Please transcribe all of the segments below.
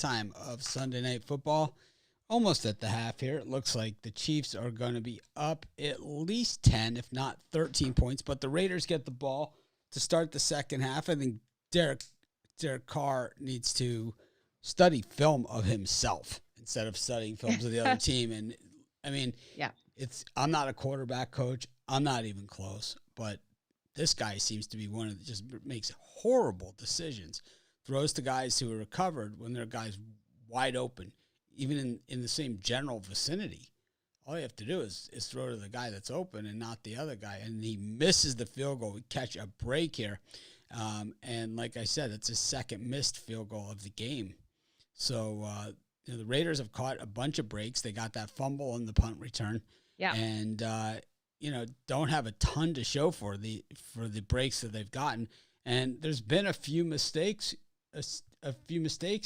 halftime of Sunday Night Football. Almost at the half here. It looks like the Chiefs are going to be up at least 10, if not 13 points. But the Raiders get the ball to start the second half. I think Derek Carr needs to study film of himself instead of studying films of the other team. And I mean, Yeah. I'm not a quarterback coach. I'm not even close. But this guy seems to be one of the, just makes horrible decisions. Throws to guys who are recovered when there are guys wide open, even in the same general vicinity. All you have to do is throw to the guy that's open and not the other guy. And he misses the field goal. We catch a break here. And like I said, it's his second missed field goal of the game. So the Raiders have caught a bunch of breaks. They got that fumble on the punt return. Yeah. And, don't have a ton to show for the breaks that they've gotten. And there's been a few mistakes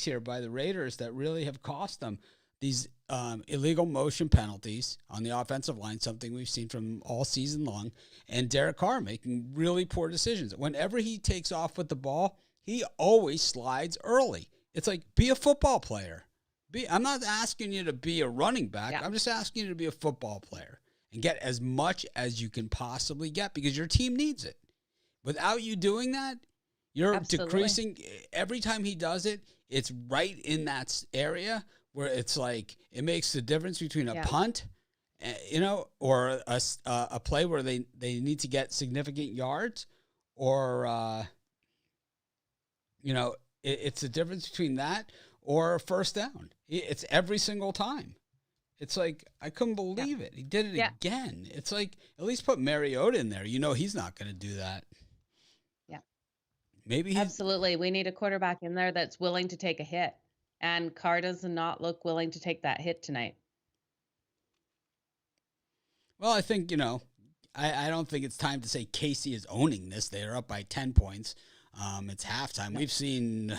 here by the Raiders that really have cost them. These illegal motion penalties on the offensive line, something we've seen from all season long, and Derek Carr making really poor decisions. Whenever he takes off with the ball, he always slides early. It's like, be a football player. I'm not asking you to be a running back. Yeah. I'm just asking you to be a football player and get as much as you can possibly get because your team needs it. Without you doing that, you're Absolutely. decreasing. Every time he does it, it's right in that area where it's like it makes the difference between a punt, or a play where they need to get significant yards, or it's the difference between that or a first down. It's every single time. It's like, I couldn't believe it. He did it again. It's like, at least put Mariota in there. He's not going to do that. Yeah. Maybe absolutely. We need a quarterback in there that's willing to take a hit. And Carr does not look willing to take that hit tonight. Well, I think, I don't think it's time to say KC is owning this. They are up by 10 points. It's halftime. We've seen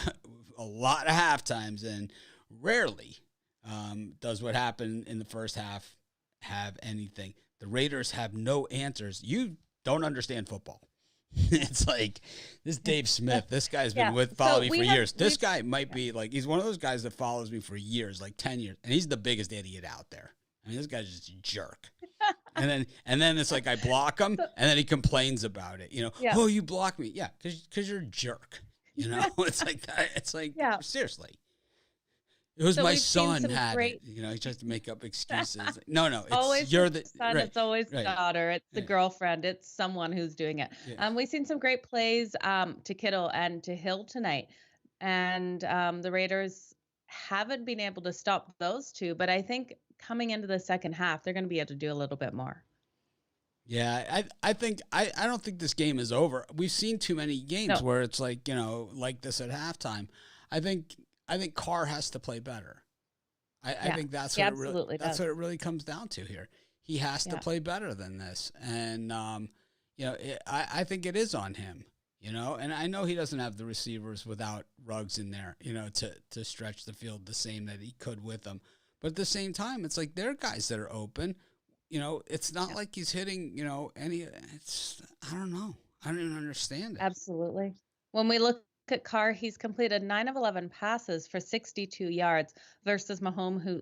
a lot of halftimes, and rarely does what happened in the first half have anything. The Raiders have no answers. You don't understand football. It's like this Dave Smith. This guy's been following me for years. This guy might be like, he's one of those guys that follows me for years, like 10 years, and he's the biggest idiot out there. I mean, this guy's just a jerk. And then it's like I block him, and then he complains about it. Oh, you blocked me. Yeah, because you're a jerk. It's like that. It's like, seriously. It was my son had it. He tries to make up excuses. No, it's always you're the the son. right, It's always the right, daughter. It's the right. girlfriend. It's someone who's doing it. Yeah. We've seen some great plays to Kittle and to Hill tonight, and the Raiders haven't been able to stop those two. But I think coming into the second half, they're going to be able to do a little bit more. Yeah, I think I don't think this game is over. We've seen too many games where it's like, like this at halftime. I think Carr has to play better. I think that's what what it really comes down to here. He has to play better than this, and I think it is on him. And I know he doesn't have the receivers without Ruggs in there, to stretch the field the same that he could with them. But at the same time, it's like there are guys that are open. It's not like he's hitting, any. I don't know. I don't even understand it. Absolutely. When we look at Carr, he's completed 9 of 11 passes for 62 yards versus Mahomes, who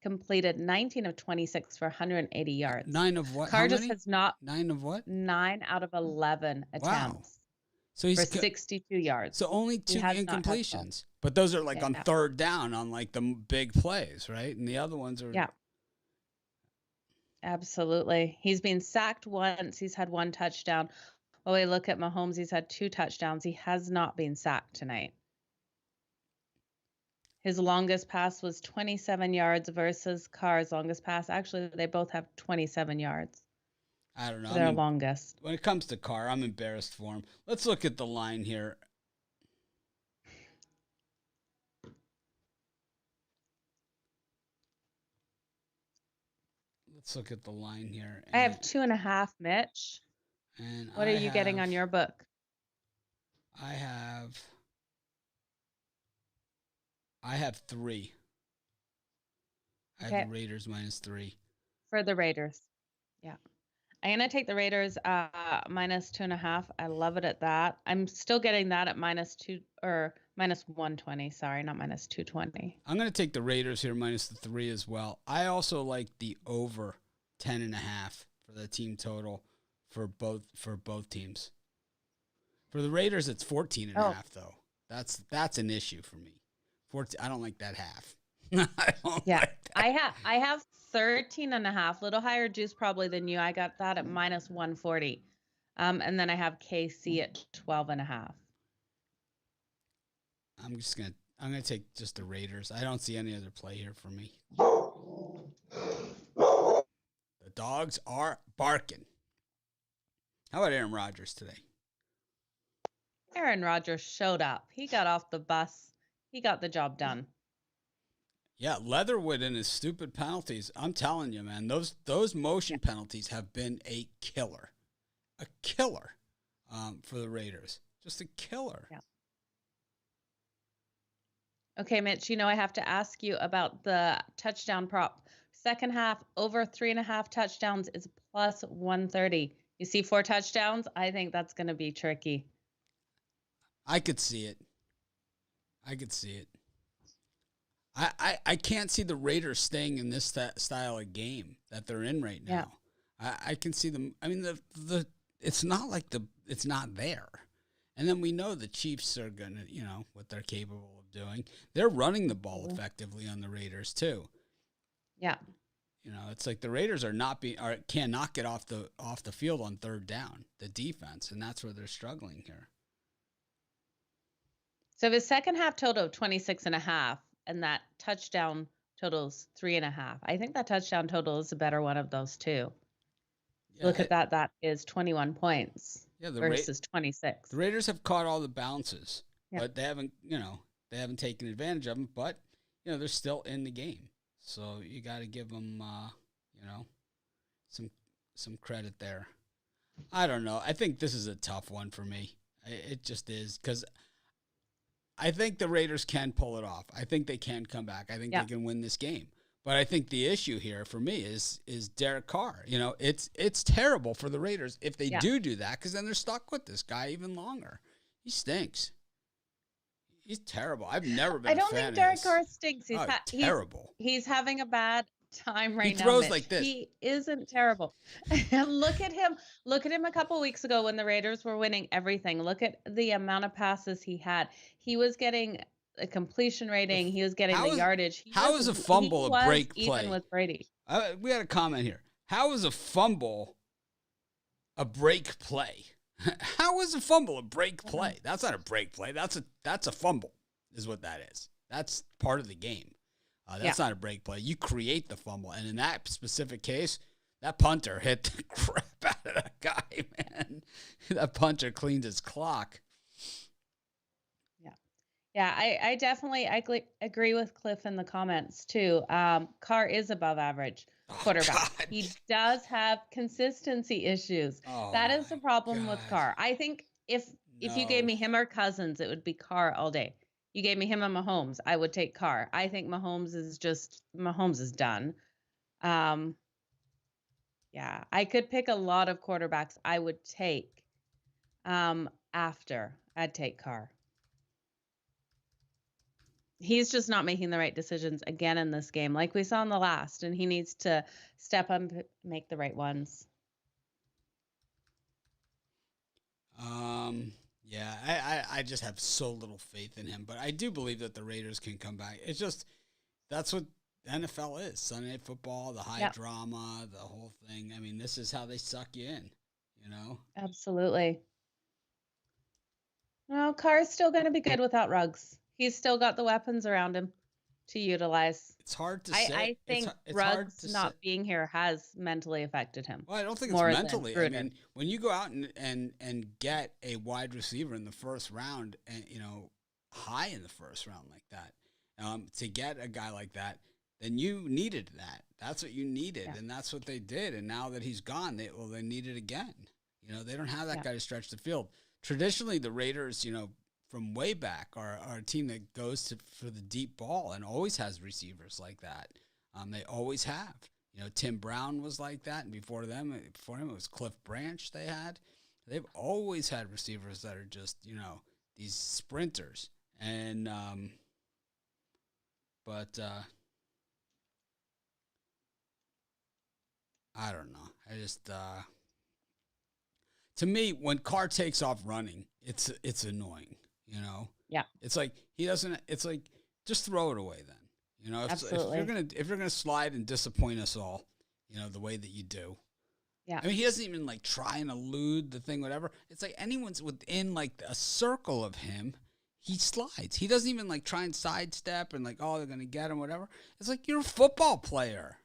completed 19 of 26 for 180 yards. 9 of what? Carr just has not. 9 of what? 9 out of 11 attempts. So he's for 62 yards. So only 2 incompletions. But those are like on third down on like the big plays, right? And the other ones are. Yeah. Absolutely. He's been sacked once. He's had 1 touchdown. When we look at Mahomes, he's had 2 touchdowns. He has not been sacked tonight. His longest pass was 27 yards versus Carr's longest pass. Actually, they both have 27 yards. I don't know. Their longest. When it comes to Carr, I'm embarrassed for him. Let's look at the line here. Let's look at the line here. I have 2.5, Mitch. And what are you getting on your book? I have 3. I have the Raiders -3. For the Raiders. Yeah. I'm going to take the Raiders -2.5. I love it at that. I'm still getting that at -2 or Minus 120. Sorry, not minus 220. I'm going to take the Raiders here minus the 3 as well. I also like the over 10.5 for the team total for both teams. For the Raiders, it's 14.5 though. That's an issue for me. 14. I don't like that half. I don't Yeah, like that. I have 13.5, little higher juice probably than you. I got that at minus 140. And then I have KC at 12.5. I'm gonna take just the Raiders. I don't see any other play here for me. The dogs are barking. How about Aaron Rodgers today? Aaron Rodgers showed up. He got off the bus. He got the job done. Yeah, Leatherwood and his stupid penalties. I'm telling you, man, those motion penalties have been a killer for the Raiders. Just a killer. Yeah. Okay, Mitch, I have to ask you about the touchdown prop. Second half, over 3.5 touchdowns is plus 130. You see 4 touchdowns? I think that's going to be tricky. I could see it. I can't see the Raiders staying in this style of game that they're in right now. Yeah. I can see them. I mean, it's not like it's not there. And then we know the Chiefs are going to, what they're capable of doing. They're running the ball effectively on the Raiders too. Yeah. It's like the Raiders cannot get off the field on third down, the defense, and that's where they're struggling here. So his second half total of 26.5, and that touchdown totals 3.5. I think that touchdown total is a better one of those two. Yeah, look at that. That is 21 points versus 26. The Raiders have caught all the bounces, but they haven't taken advantage of them. But they're still in the game, so you got to give them some credit there. I don't know. I think this is a tough one for me. It just is, because I think the Raiders can pull it off. I think they can come back. I think they can win this game. But I think the issue here for me is Derek Carr. It's terrible for the Raiders if they do that, because then they're stuck with this guy even longer. He stinks. He's terrible. I've never been. I don't think Derek Carr stinks. He's terrible. He's having a bad time right now. He throws like this. He isn't terrible. Look at him. Look at him a couple weeks ago when the Raiders were winning everything. Look at the amount of passes he had. He was getting a completion rating. He was getting the yardage. How is a fumble a break play? Even with Brady. We had a comment here. How is a fumble a break play? How is a fumble a break play? That's not a break play. That's a fumble, is what that is. That's part of the game. That's not a break play. You create the fumble. And in that specific case, that punter hit the crap out of that guy, man. That punter cleaned his clock. Yeah, I definitely agree with Cliff in the comments, too. Carr is above average quarterback. He does have consistency issues. That is the problem with Carr. I think if you gave me him or Cousins, it would be Carr all day. You gave me him and Mahomes, I would take Carr. I think Mahomes is done. Yeah, I could pick a lot of quarterbacks I would take after. I'd take Carr. He's just not making the right decisions again in this game, like we saw in the last, and he needs to step up and make the right ones. Yeah, I just have so little faith in him, but I do believe that the Raiders can come back. It's just, that's what NFL is. Sunday Night Football, the high drama, the whole thing. I mean, this is how they suck you in, Absolutely. No, Carr's still going to be good without Ruggs. He's still got the weapons around him to utilize. It's hard to say. I think Ruggs not being here has mentally affected him. Well, I don't think it's mentally. I mean, when you go out and get a wide receiver in the first round, and high in the first round like that, to get a guy like that, then you needed that. That's what you needed, and that's what they did. And now that he's gone, they need it again. They don't have that guy to stretch the field. Traditionally, the Raiders, from way back are a team that goes for the deep ball and always has receivers like that. They always have. Tim Brown was like that, and before him it was Cliff Branch they had. They've always had receivers that are just, these sprinters. And but I don't know. I just to me, when Carr takes off running, it's annoying. You know, Yeah, it's like he doesn't. It's like just throw it away then. You know, absolutely. if you're gonna slide and disappoint us all, you know the way that you do. Yeah, I mean, he doesn't even like try and elude the thing, whatever. It's like anyone's within like a circle of him, he slides. He doesn't even like try and sidestep and like, oh, they're gonna get him, whatever. It's like you're a football player.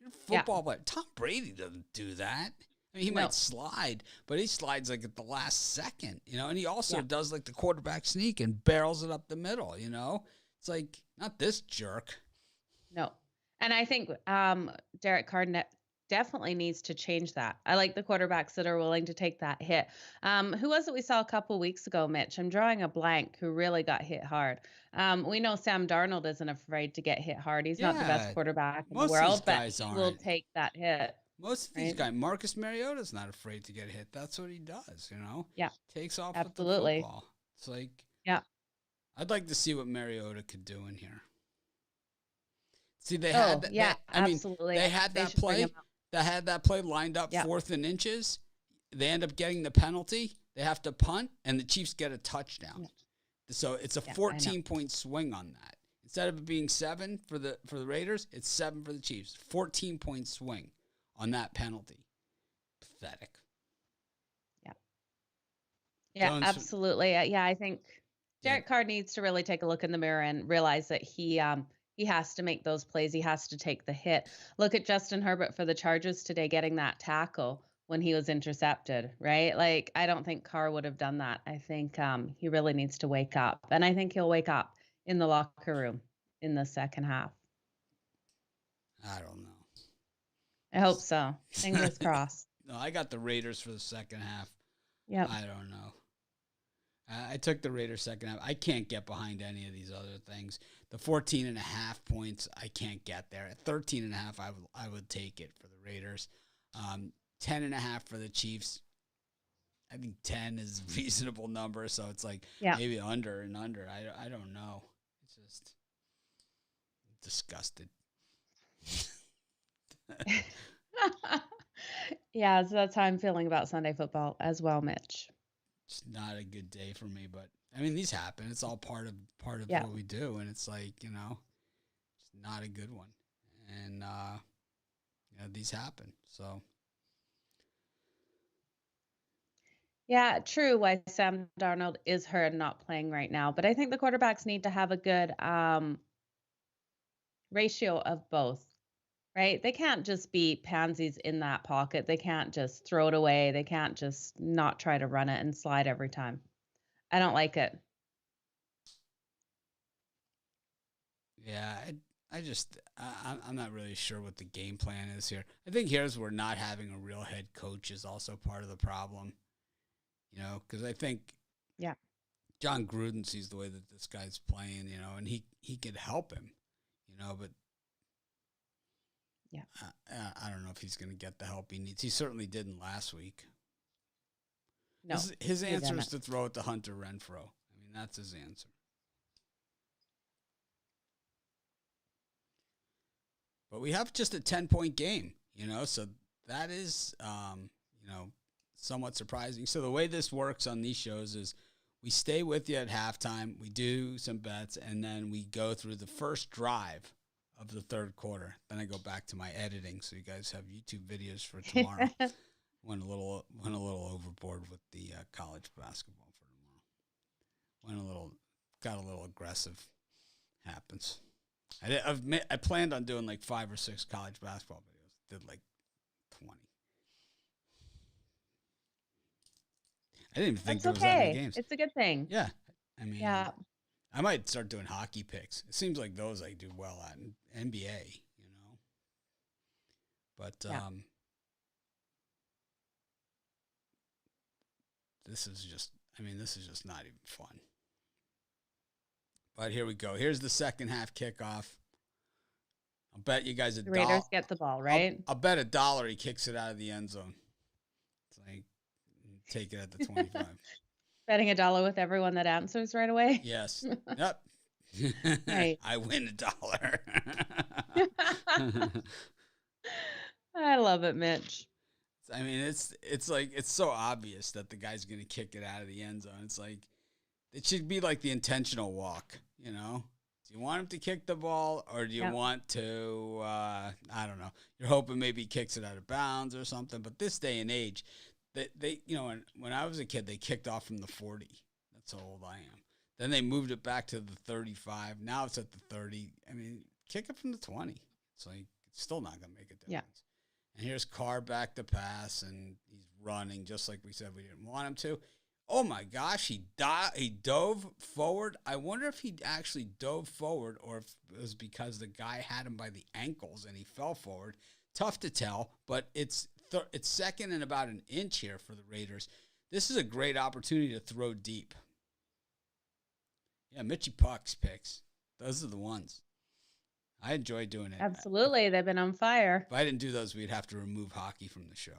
You're a yeah. football player. Tom Brady doesn't do that. I mean, he No, might slide, but he slides like at the last second, you know. And he also yeah, does like the quarterback sneak and barrels it up the middle, you know. It's like not this jerk. no. And I think Derek Carr definitely needs to change that. I like the quarterbacks that are willing to take that hit. Who was it we saw a couple weeks ago, Mitch? I'm drawing a blank who really got hit hard. We know Sam Darnold isn't afraid to get hit hard. He's not the best Yeah, quarterback in the most of these world, but guys he will aren't. take that hit, Most of these right? guys, Marcus Mariota's not afraid to get hit. That's what he does, you know? Yeah, Takes off with the absolutely. football. It's like, Yeah. I'd like to see what Mariota could do in here. See, they had Oh, that. yeah, I mean, absolutely. they had They that should bring play. him up. That had that play lined up Yeah, 4th and inches. They end up getting the penalty. They have to punt, and the Chiefs get a touchdown. yeah, So it's a yeah, I know. 14-point swing on that. Instead of it being 7 for the Raiders, it's 7 for the Chiefs. 14-point swing on that penalty. Pathetic. Yeah. Yeah, Jones, absolutely. Yeah, I think yeah, Derek Carr needs to really take a look in the mirror and realize that he has to make those plays. He has to take the hit. Look at Justin Herbert for the Chargers today getting that tackle when he was intercepted, right? Like I don't think Carr would have done that. I think he really needs to wake up. And I think he'll wake up in the locker room in the second half. I don't know. I hope so. Fingers crossed. No, I got the Raiders for the second half. Yep. I don't know. I took the Raiders second half. I can't get behind any of these other things. The 14.5 points, I can't get there. At 13.5, I would take it for the Raiders. 10.5 for the Chiefs. I think 10 is a reasonable number, so it's like Yeah. maybe under and under. I don't know. It's just disgusted. Yeah, so that's how I'm feeling about Sunday football as well, Mitch. It's not a good day for me, but I mean these happen. It's all part of Yeah. what we do, and it's like it's not a good one, and these happen. So Yeah, true. Why Sam Darnold is hurt and not playing right now. But I think the quarterbacks need to have a good ratio of both, right? They can't just be pansies in that pocket. They can't just throw it away. They can't just not try to run it and slide every time. I don't like it. yeah, I'm not really sure what the game plan is here. I think here's where not having a real head coach is also part of the problem. Because I think Yeah. John Gruden sees the way that this guy's playing, and he could help him, but Yeah. I don't know if he's going to get the help he needs. He certainly didn't last week. No. His he answer is didn't. to throw it to Hunter Renfro. I mean, that's his answer. But we have just a 10-point game, so that is, somewhat surprising. So the way this works on these shows is we stay with you at halftime, we do some bets, and then we go through the first drive of the third quarter. Then I go back to my editing, so you guys have YouTube videos for tomorrow. Went a little overboard with the college basketball for tomorrow. Got a little aggressive. Happens. I planned on doing like 5 or 6 college basketball videos. Did like 20. I didn't even think That's there was that many okay. games. It's a good thing. Yeah, I mean, Yeah. I might start doing hockey picks. It seems like those I do well at in NBA, But Yeah. this is just not even fun. But here we go. Here's the second half kickoff. I'll bet you guys The Raiders get the ball, right? I'll bet $1 he kicks it out of the end zone. It's like take it at the 25. Betting a dollar with everyone that answers right away. Yes. Yep. Right. I win $1. I love it, Mitch. I mean, it's like it's so obvious that the guy's gonna kick it out of the end zone. It's like it should be like the intentional walk. You know, do you want him to kick the ball, or do you Yep. want to? I don't know. You're hoping maybe he kicks it out of bounds or something. But this day and age, they you know, when I was a kid, they kicked off from the 40. That's how old I am. Then they moved it back to the 35. Now it's at the 30. I mean, kick it from the 20. It's like it's still not gonna make a difference. Yeah. And here's Carr back to pass, and he's running just like we said we didn't want him to. Oh my gosh, he dove forward. I wonder if he actually dove forward or if it was because the guy had him by the ankles and he fell forward. Tough to tell, but it's second and about an inch here for the Raiders. This is a great opportunity to throw deep. Yeah, Mitchie Puck's picks. Those are the ones. I enjoy doing it. Absolutely. They've been on fire. If I didn't do those, we'd have to remove hockey from the show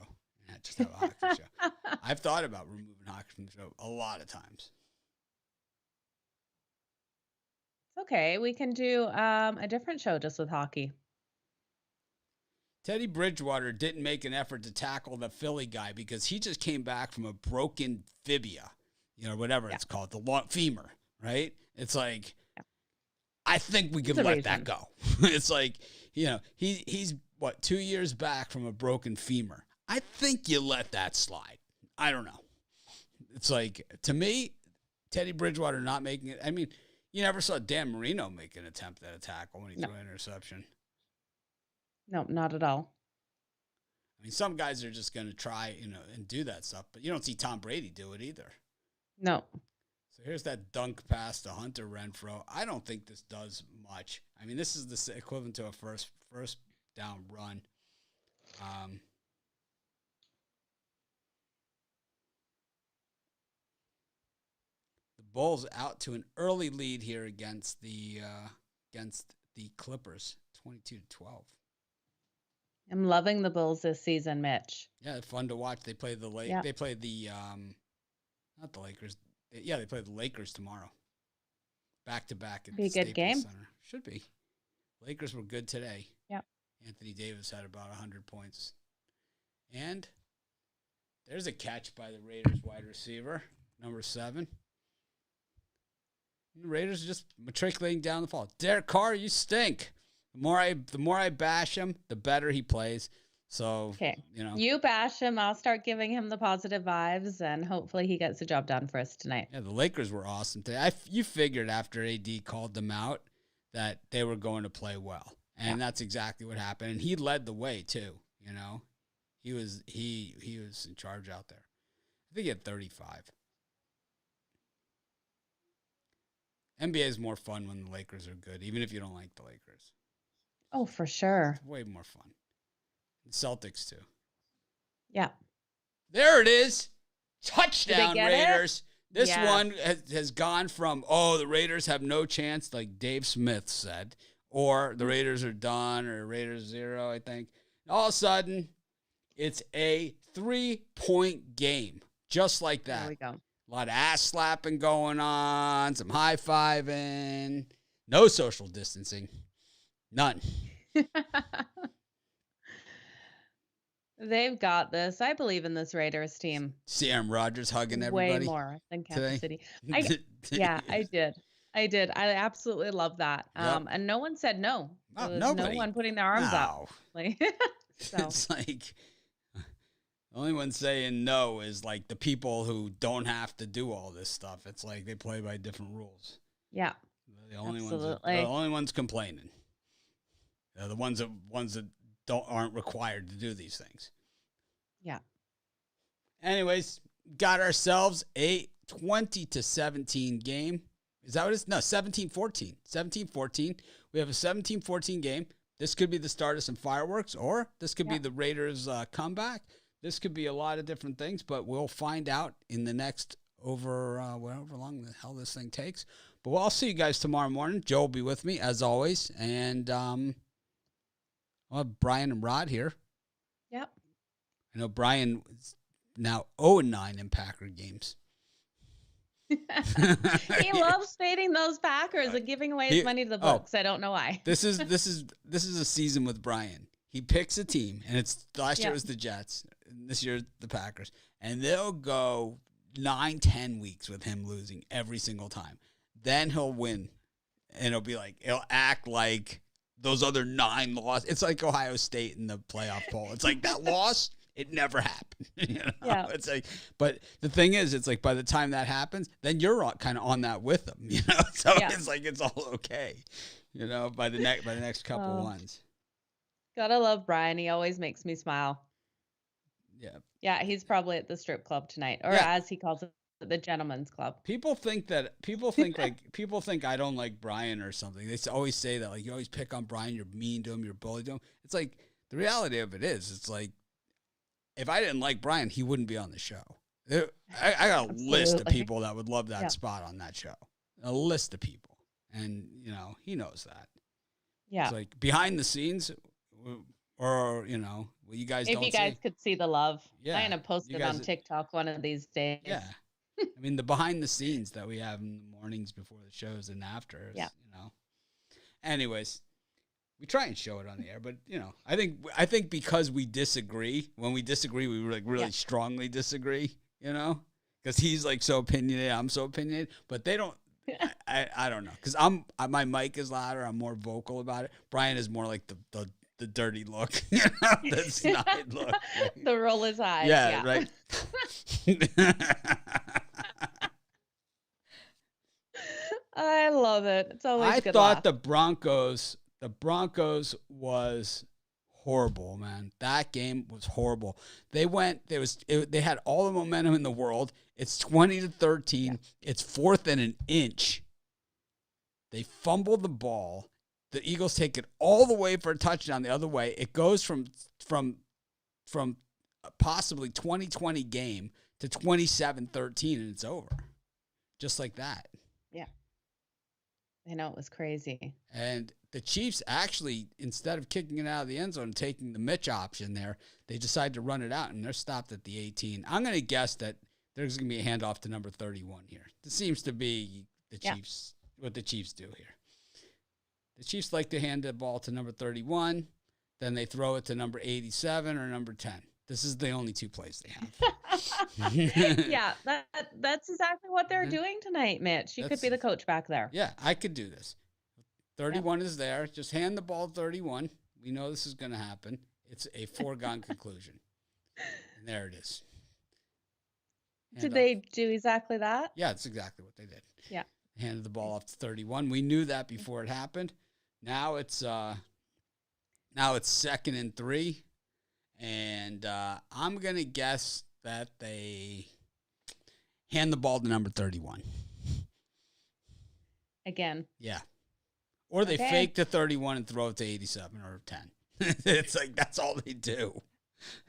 and just have a hockey show. I've thought about removing hockey from the show a lot of times. Okay, we can do a different show just with hockey. Teddy Bridgewater didn't make an effort to tackle the Philly guy because he just came back from a broken fibia, whatever it's called, the long femur, right? It's like, I think we could let that go. It's like, he's 2 years back from a broken femur. I think you let that slide. I don't know. It's like, to me, Teddy Bridgewater not making it. I mean, you never saw Dan Marino make an attempt at a tackle when he threw an interception. No, not at all. I mean, some guys are just going to try, and do that stuff, but you don't see Tom Brady do it either. No. So here's that dunk pass to Hunter Renfrow. I don't think this does much. I mean, this is the equivalent to a first down run. The Bulls out to an early lead here against the Clippers, 22-12. I'm loving the Bulls this season, Mitch. Yeah, fun to watch. They play the They play the not the Lakers. They play the Lakers tomorrow. Back to back at Be a good Staples game. Center. Should be. Lakers were good today. Yeah. Anthony Davis had about 100 points. And there's a catch by the Raiders wide receiver, number 7. The Raiders are just matriculating down the fall. Derek Carr, you stink. The more I bash him, the better he plays. So, okay. You bash him, I'll start giving him the positive vibes, and hopefully he gets the job done for us tonight. Yeah, the Lakers were awesome today. You figured after AD called them out that they were going to play well, and that's exactly what happened. And he led the way too. He was in charge out there. I think he had 35. NBA is more fun when the Lakers are good, even if you don't like the Lakers. Oh, for sure. It's way more fun. The Celtics too. Yeah. There it is. Touchdown, Raiders. It? This one has gone from, the Raiders have no chance, like Dave Smith said, or the Raiders are done, or Raiders 0, I think. All of a sudden, it's a 3-point game, just like that. There we go. A lot of ass slapping going on, some high-fiving, no social distancing. None. They've got this. I believe in this Raiders team. See Aaron Rodgers hugging everybody. Way more than today? Kansas City. I did. I absolutely love that. And no one said no. Nobody. No one putting their arms up. Like, so. It's like the only one saying no is like the people who don't have to do all this stuff. It's like they play by different rules. Yeah. The only ones complaining. They're the ones that aren't required to do these things. Yeah. Anyways, got ourselves a 20-17 game. Is that what it is? No, 17-14. 17-14. We have a 17-14 game. This could be the start of some fireworks, or this could be the Raiders' comeback. This could be a lot of different things, but we'll find out in the next however long the hell this thing takes. But I'll see you guys tomorrow morning. Joe will be with me, as always. And I'll have Brian and Rod here. Yep. I know Brian is now 0-9 in Packer games. He loves fading those Packers and giving away his money to the books. I don't know why. This is a season with Brian. He picks a team, and it's last year it was the Jets, and this year the Packers, and they'll go 9-10 weeks with him losing every single time. Then he'll win, and he'll act like those other 9 losses. It's like Ohio State in the playoff poll. It's like that loss. It never happened. Yeah. It's like, but the thing is, it's like by the time that happens, then you're kind of on that with them, So it's like it's all okay, by the next couple ones. Gotta love Brian. He always makes me smile. Yeah. Yeah, he's probably at the strip club tonight, or as he calls it, the gentleman's club. People think I don't like Brian or something. They always say that, like, you always pick on Brian, you're mean to him, you're bully to him. It's like the reality of it is, it's like, if I didn't like Brian, he wouldn't be on the show. I got a list of people that would love that spot on that show. A list of people. And, he knows that. Yeah. It's like behind the scenes, or, what you guys don't see. If you guys could see the love. Yeah. I'm going to post it on TikTok one of these days. Yeah. I mean, the behind the scenes that we have in the mornings before the shows and after. Anyways. We try and show it on the air, but I think because we disagree, when we disagree, we really strongly disagree, because he's like so opinionated, I'm so opinionated, but they don't. I don't know, because my mic is louder, I'm more vocal about it. Brian is more like the dirty look, the snide look. The roll is high. Yeah. Right. I love it. It's always good. I thought the Broncos was horrible, man. That game was horrible. They had all the momentum in the world. It's 20-13. Yeah. It's 4th and an inch. They fumbled the ball. The Eagles take it all the way for a touchdown the other way. It goes from possibly 2020 game to 27-13, and it's over. Just like that. Yeah. I know, it was crazy. And the Chiefs actually, instead of kicking it out of the end zone and taking the Mitch option there, they decide to run it out, and they're stopped at the 18. I'm going to guess that there's going to be a handoff to number 31 here. This seems to be Chiefs, what the Chiefs do here. The Chiefs like to hand the ball to number 31, then they throw it to number 87 or number 10. This is the only 2 plays they have. Yeah, that's exactly what they're doing tonight, Mitch. You could be the coach back there. Yeah, I could do this. 31 is there. Just hand the ball to 31. We know this is going to happen. It's a foregone conclusion. And there it is. Did they do exactly that? Yeah, that's exactly what they did. Yeah. Handed the ball off to 31. We knew that before it happened. Now it's 2nd and 3. And I'm going to guess that they hand the ball to number 31. Again. Yeah. Or they fake to 31 and throw it to 87 or 10. It's like, that's all they do.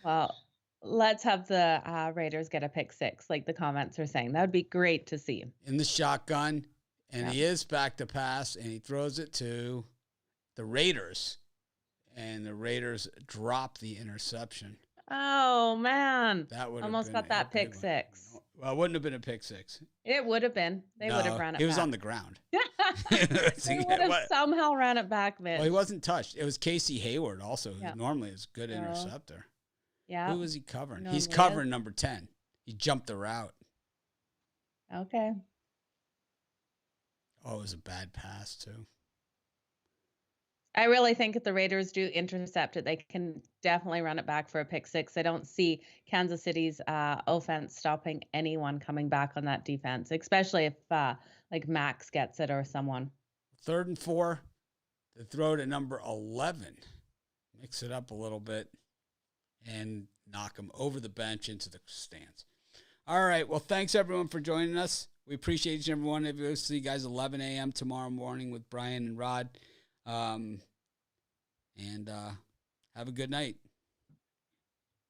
Well, let's have the Raiders get a pick 6, like the comments are saying. That would be great to see. In the shotgun, and he is back to pass, and he throws it to the Raiders. And the Raiders drop the interception. Oh, man. That would almost got that pick 6. Well, it wouldn't have been a pick 6. It would have been. They would have ran it back. He was on the ground. They would have somehow ran it back, Mitch. Well, he wasn't touched. It was Casey Hayward also, who normally is a good interceptor. Yeah. Who was he covering? He's covering number 10. He jumped the route. Okay. Oh, it was a bad pass, too. I really think if the Raiders do intercept it, they can definitely run it back for a pick 6. I don't see Kansas City's offense stopping anyone coming back on that defense, especially if like Max gets it or someone. 3rd and 4. They throw to number 11. Mix it up a little bit and knock them over the bench into the stands. All right. Well, thanks, everyone, for joining us. We appreciate each and every one of you. See you guys 11 a.m. tomorrow morning with Brian and Rod. And have a good night.